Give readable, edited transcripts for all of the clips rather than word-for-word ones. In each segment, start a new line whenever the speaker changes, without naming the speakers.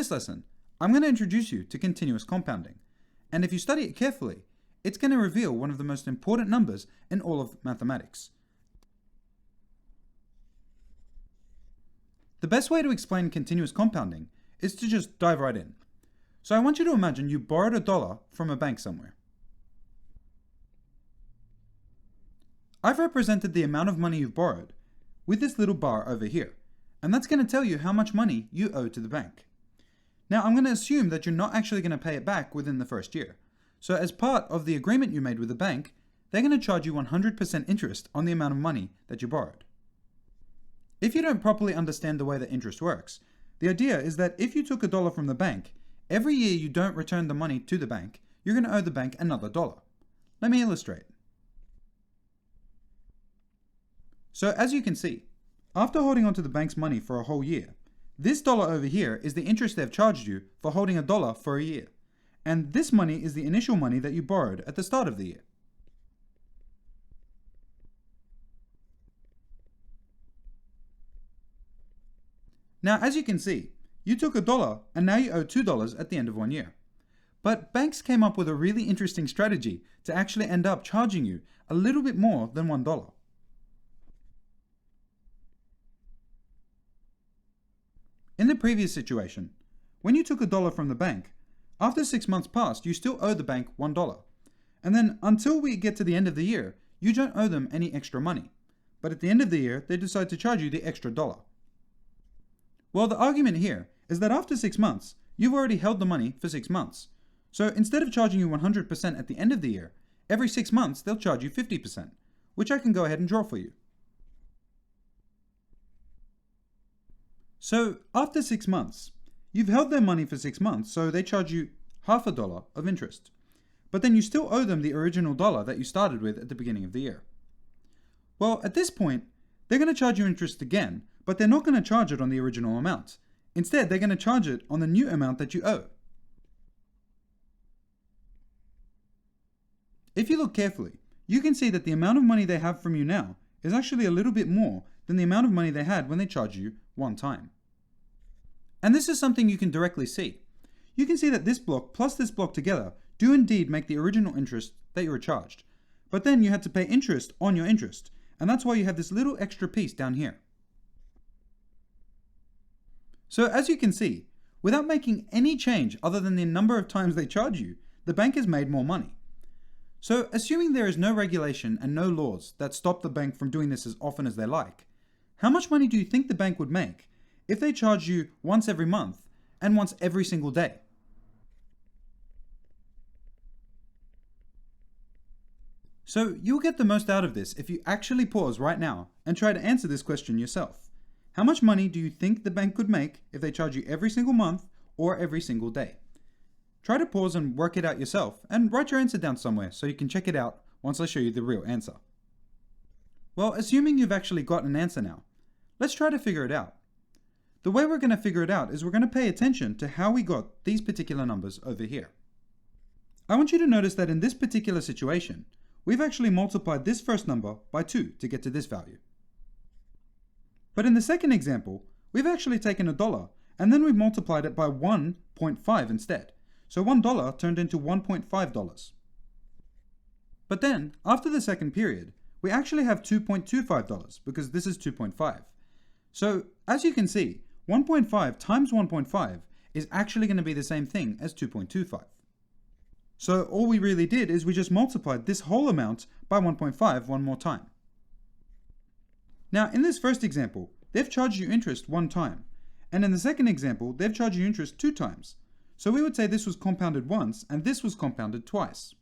this lesson, I'm going to introduce you to continuous compounding, and if you study it carefully, it's going to reveal one of the most important numbers in all of mathematics. The best way to explain continuous compounding is to just dive right in. So I want you to imagine you borrowed $1 from a bank somewhere. I've represented the amount of money you've borrowed with this little bar over here, and that's going to tell you how much money you owe to the bank. Now I'm going to assume that you're not actually going to pay it back within the first year. So as part of the agreement you made with the bank, they're going to charge you 100% interest on the amount of money that you borrowed. If you don't properly understand the way that interest works, the idea is that if you took $1 from the bank, every year you don't return the money to the bank, you're going to owe the bank another $1. Let me illustrate. So as you can see, after holding onto the bank's money for a whole year, this $1 over here is the interest they've charged you for holding $1 for a year. And this money is the initial money that you borrowed at the start of the year. Now, as you can see, you took $1 and now you owe $2 at the end of 1 year. But banks came up with a really interesting strategy to actually end up charging you a little bit more than $1. In the previous situation, when you took $1 from the bank, after 6 months passed, you still owe the bank $1. And then until we get to the end of the year, you don't owe them any extra money. But at the end of the year, they decide to charge you the extra $1. Well, the argument here is that after 6 months, you've already held the money for 6 months. So instead of charging you 100% at the end of the year, every 6 months they'll charge you 50%, which I can go ahead and draw for you. So after 6 months, you've held their money for 6 months, so they charge you half $1 of interest. But then you still owe them the original $1 that you started with at the beginning of the year. Well, at this point, they're going to charge you interest again, but they're not going to charge it on the original amount. Instead, they're going to charge it on the new amount that you owe. If you look carefully, you can see that the amount of money they have from you now is actually a little bit more than the amount of money they had when they charged you one time. And this is something you can directly see. You can see that this block plus this block together do indeed make the original interest that you were charged. But then you had to pay interest on your interest, and that's why you have this little extra piece down here. So as you can see, without making any change other than the number of times they charge you, the bank has made more money. So assuming there is no regulation and no laws that stop the bank from doing this as often as they like, how much money do you think the bank would make if they charge you once every month and once every single day? So you'll get the most out of this if you actually pause right now and try to answer this question yourself. How much money do you think the bank could make if they charge you every single month or every single day? Try to pause and work it out yourself and write your answer down somewhere so you can check it out once I show you the real answer. Well, assuming you've actually got an answer now, let's try to figure it out. The way we're going to figure it out is we're going to pay attention to how we got these particular numbers over here. I want you to notice that in this particular situation, we've actually multiplied this first number by 2 to get to this value. But in the second example, we've actually taken $1 and then we've multiplied it by 1.5 instead. So $1 turned into $1.5. But then, after the second period, we actually have $2.25 because this is 2.5. So as you can see, 1.5 times 1.5 is actually going to be the same thing as 2.25. So all we really did is we just multiplied this whole amount by 1.5 one more time. Now in this first example, they've charged you interest one time, and in the second example, they've charged you interest 2 times. So we would say this was compounded once and this was compounded twice.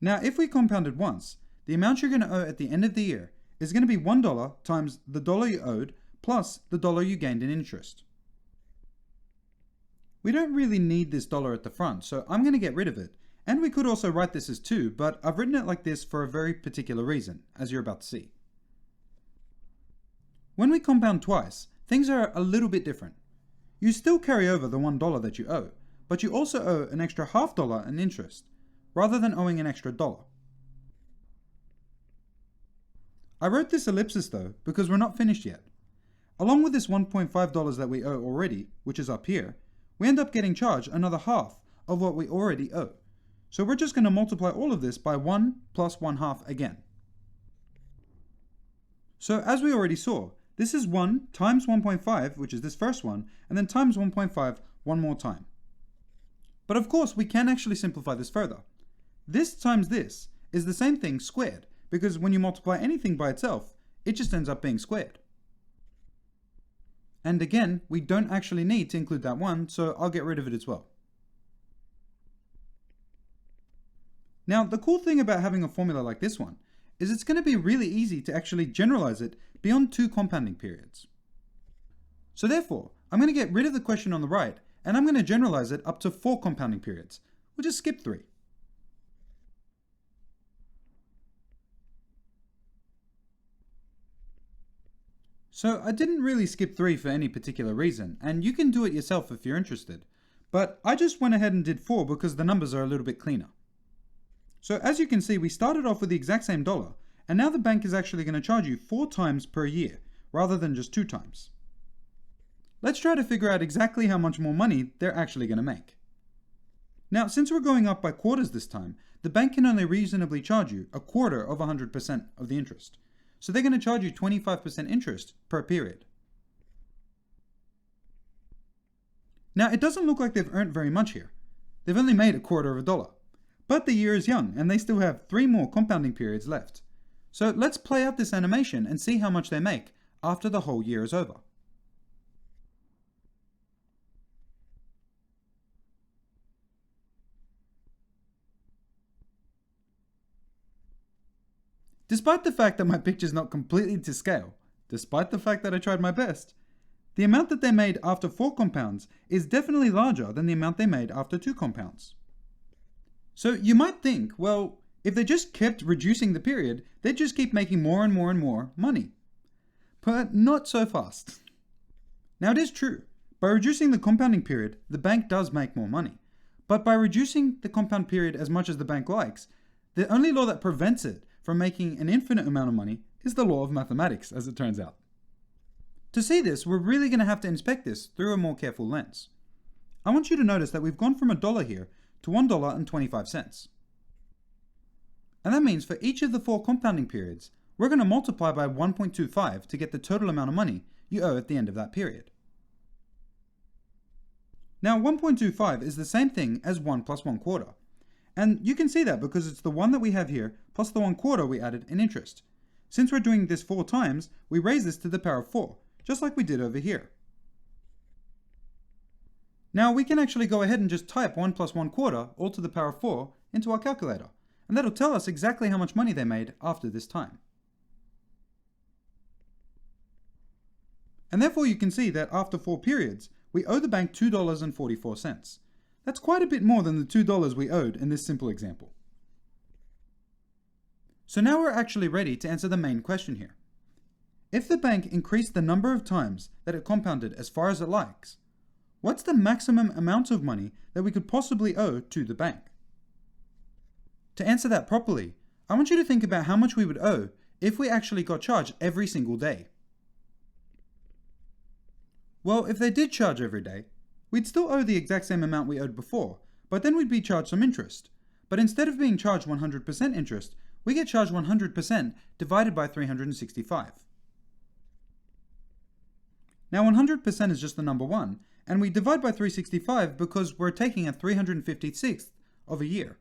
Now if we compounded once, the amount you're going to owe at the end of the year is going to be $1 times the $1 you owed plus the $1 you gained in interest. We don't really need this $1 at the front, so I'm going to get rid of it. And we could also write this as 2, but I've written it like this for a very particular reason, as you're about to see. When we compound twice, things are a little bit different. You still carry over the $1 that you owe, but you also owe an extra $0.50 in interest, rather than owing an extra $1. I wrote this ellipsis though, because we're not finished yet. along with this $1.5 that we owe already, which is up here, we end up getting charged another half of what we already owe. So we're just going to multiply all of this by 1 plus 1/2 again. So as we already saw, this is 1 times 1.5, which is this first one, and then times 1.5 one more time. But of course, we can actually simplify this further. This times this is the same thing squared, because when you multiply anything by itself, it just ends up being squared. And again, we don't actually need to include that 1, so I'll get rid of it as well. Now, the cool thing about having a formula like this one is it's going to be really easy to actually generalize it beyond 2 compounding periods. So therefore, I'm going to get rid of the question on the right, and I'm going to generalize it up to 4 compounding periods. We'll just skip 3. So I didn't really skip 3 for any particular reason, and you can do it yourself if you're interested. But I just went ahead and did 4 because the numbers are a little bit cleaner. So as you can see, we started off with the exact same dollar, and now the bank is actually going to charge you 4 times per year, rather than just 2 times. Let's try to figure out exactly how much more money they're actually going to make. Now, since we're going up by quarters this time, the bank can only reasonably charge you a quarter of 100% of the interest. So they're going to charge you 25% interest per period. Now, it doesn't look like they've earned very much here. They've only made a quarter of a dollar. But the year is young, and they still have 3 more compounding periods left. So let's play out this animation and see how much they make after the whole year is over. Despite the fact that my picture's not completely to scale, despite the fact that I tried my best, the amount that they made after 4 compounds is definitely larger than the amount they made after 2 compounds. So you might think, well, if they just kept reducing the period, they'd just keep making more and more and more money. But not so fast. Now it is true, by reducing the compounding period, the bank does make more money. But by reducing the compound period as much as the bank likes, the only law that prevents it from making an infinite amount of money is the law of mathematics, as it turns out. To see this, we're really going to have to inspect this through a more careful lens. I want you to notice that we've gone from $1 here to $1.25. And that means for each of the 4 compounding periods, we're going to multiply by 1.25 to get the total amount of money you owe at the end of that period. Now 1.25 is the same thing as 1 plus 1/4. And you can see that because it's the 1 that we have here plus the 1/4 we added in interest. Since we're doing this 4 times, we raise this to the power of 4, just like we did over here. Now we can actually go ahead and just type 1 plus 1/4 all to the power of 4 into our calculator, and that'll tell us exactly how much money they made after this time. And therefore you can see that after 4 periods, we owe the bank $2.44. That's quite a bit more than the $2 we owed in this simple example. So now we're actually ready to answer the main question here. If the bank increased the number of times that it compounded as far as it likes, what's the maximum amount of money that we could possibly owe to the bank? To answer that properly, I want you to think about how much we would owe if we actually got charged every single day. Well, if they did charge every day, we'd still owe the exact same amount we owed before, but then we'd be charged some interest. But instead of being charged 100% interest, we get charged 100% divided by 365. Now 100% is just the number 1, and we divide by 365 because we're taking a 356th of a year.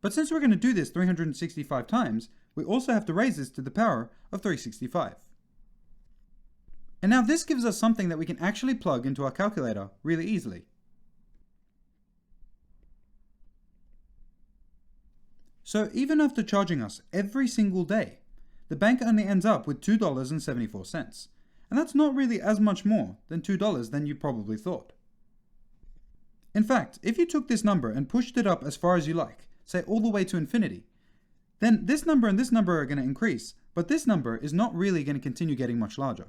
But since we're going to do this 365 times, we also have to raise this to the power of 365. And now this gives us something that we can actually plug into our calculator really easily. So even after charging us every single day, the bank only ends up with $2.74. And that's not really as much more than $2 than you probably thought. In fact, if you took this number and pushed it up as far as you like, say all the way to infinity, then this number and this number are going to increase, but this number is not really going to continue getting much larger.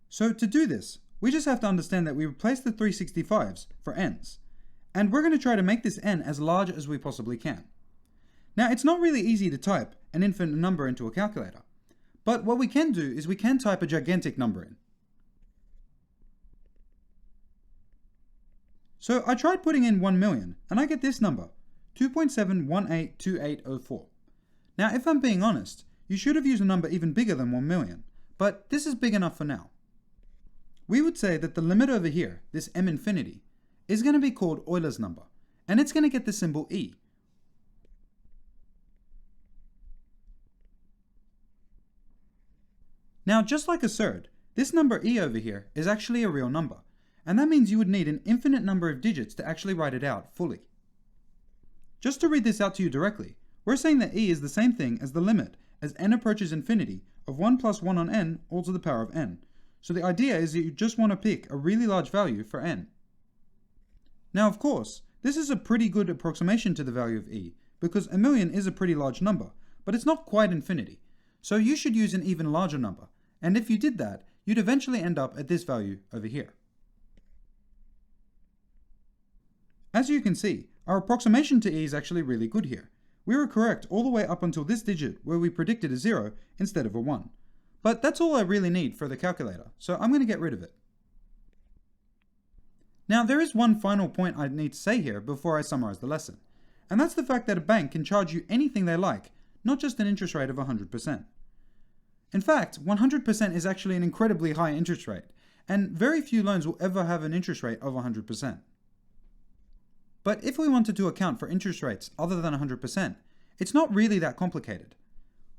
So to do this, we just have to understand that we replace the 365s for n's, and we're going to try to make this n as large as we possibly can. Now it's not really easy to type an infinite number into a calculator. But what we can do is we can type a gigantic number in. So I tried putting in 1 million, and I get this number, 2.7182804. Now if I'm being honest, you should have used a number even bigger than 1 million, but this is big enough for now. We would say that the limit over here, this m infinity, is going to be called Euler's number, and it's going to get the symbol e. Now just like a surd, this number e over here is actually a real number, and that means you would need an infinite number of digits to actually write it out fully. Just to read this out to you directly, we're saying that e is the same thing as the limit as n approaches infinity of 1 plus 1 on n all to the power of n. So the idea is that you just want to pick a really large value for n. Now of course, this is a pretty good approximation to the value of e, because a million is a pretty large number, but it's not quite infinity. So you should use an even larger number, and if you did that, you'd eventually end up at this value over here. As you can see, our approximation to e is actually really good here. We were correct all the way up until this digit where we predicted a 0 instead of a 1. But that's all I really need for the calculator, so I'm going to get rid of it. Now there is one final point I need to say here before I summarize the lesson, and that's the fact that a bank can charge you anything they like, not just an interest rate of 100%. In fact, 100% is actually an incredibly high interest rate, and very few loans will ever have an interest rate of 100%. But if we wanted to account for interest rates other than 100%, it's not really that complicated.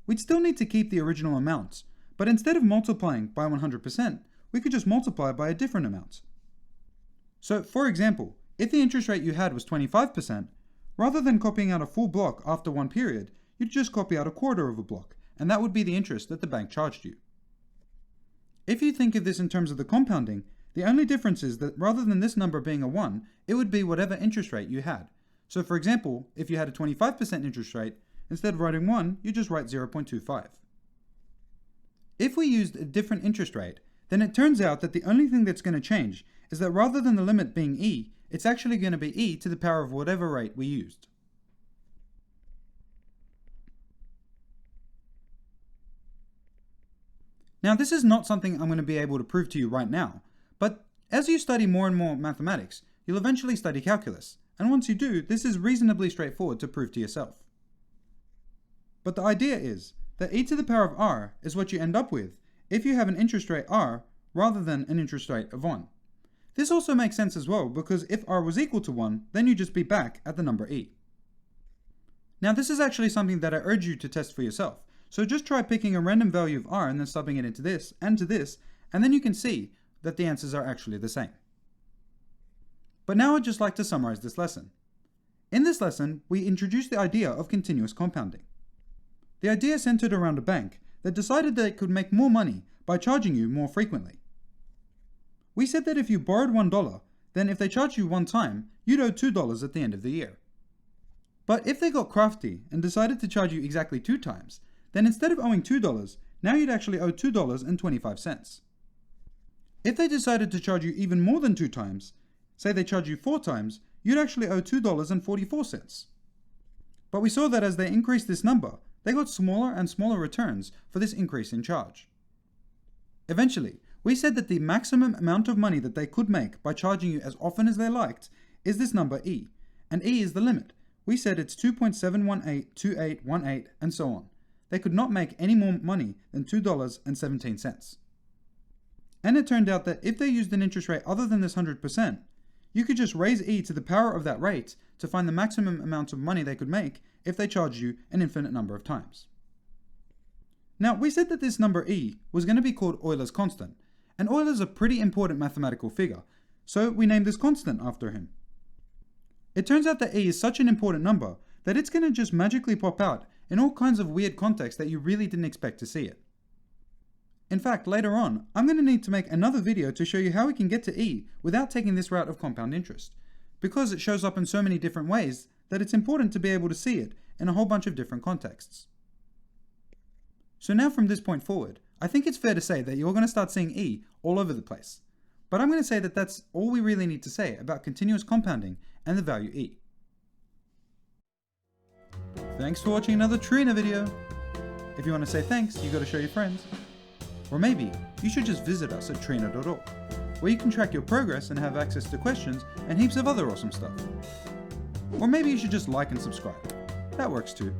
We'd still need to keep the original amounts, but instead of multiplying by 100%, we could just multiply by a different amount. So for example, if the interest rate you had was 25%, rather than copying out a full block after one period, you'd just copy out a quarter of a block, and that would be the interest that the bank charged you. If you think of this in terms of the compounding, the only difference is that rather than this number being a 1, it would be whatever interest rate you had. So for example, if you had a 25% interest rate, instead of writing 1, you just write 0.25. If we used a different interest rate, then it turns out that the only thing that's going to change is that rather than the limit being e, it's actually going to be e to the power of whatever rate we used. Now this is not something I'm going to be able to prove to you right now, but as you study more and more mathematics, you'll eventually study calculus, and once you do, this is reasonably straightforward to prove to yourself. But the idea is that e to the power of r is what you end up with if you have an interest rate r rather than an interest rate of 1. This also makes sense as well, because if r was equal to 1, then you'd just be back at the number e. Now this is actually something that I urge you to test for yourself. So just try picking a random value of r and then subbing it into this and to this, and then you can see that the answers are actually the same. But now I'd just like to summarize this lesson. In this lesson, we introduced the idea of continuous compounding. The idea centered around a bank that decided that it could make more money by charging you more frequently. We said that if you borrowed $1, then if they charged you one time, you'd owe $2 at the end of the year. But if they got crafty and decided to charge you exactly 2 times, then instead of owing $2, now you'd actually owe $2.25. If they decided to charge you even more than 2 times, say they charge you 4 times, you'd actually owe $2.44. But we saw that as they increased this number, they got smaller and smaller returns for this increase in charge. Eventually, we said that the maximum amount of money that they could make by charging you as often as they liked is this number e, and e is the limit. We said it's 2.7182818 and so on. They could not make any more money than $2.17. And it turned out that if they used an interest rate other than this 100%, you could just raise e to the power of that rate to find the maximum amount of money they could make if they charged you an infinite number of times. Now, we said that this number e was going to be called Euler's constant, and Euler's a pretty important mathematical figure, so we named this constant after him. It turns out that e is such an important number that it's going to just magically pop out in all kinds of weird contexts that you really didn't expect to see it. In fact, later on, I'm going to need to make another video to show you how we can get to e without taking this route of compound interest, because it shows up in so many different ways that it's important to be able to see it in a whole bunch of different contexts. So now from this point forward, I think it's fair to say that you're going to start seeing e all over the place. But I'm going to say that that's all we really need to say about continuous compounding and the value e. Thanks for watching another Trina video. If you want to say thanks, you got to show your friends. Or maybe you should just visit us at trainer.org, where you can track your progress and have access to questions and heaps of other awesome stuff. Or maybe you should just like and subscribe. That works too.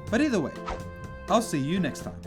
But either way, I'll see you next time.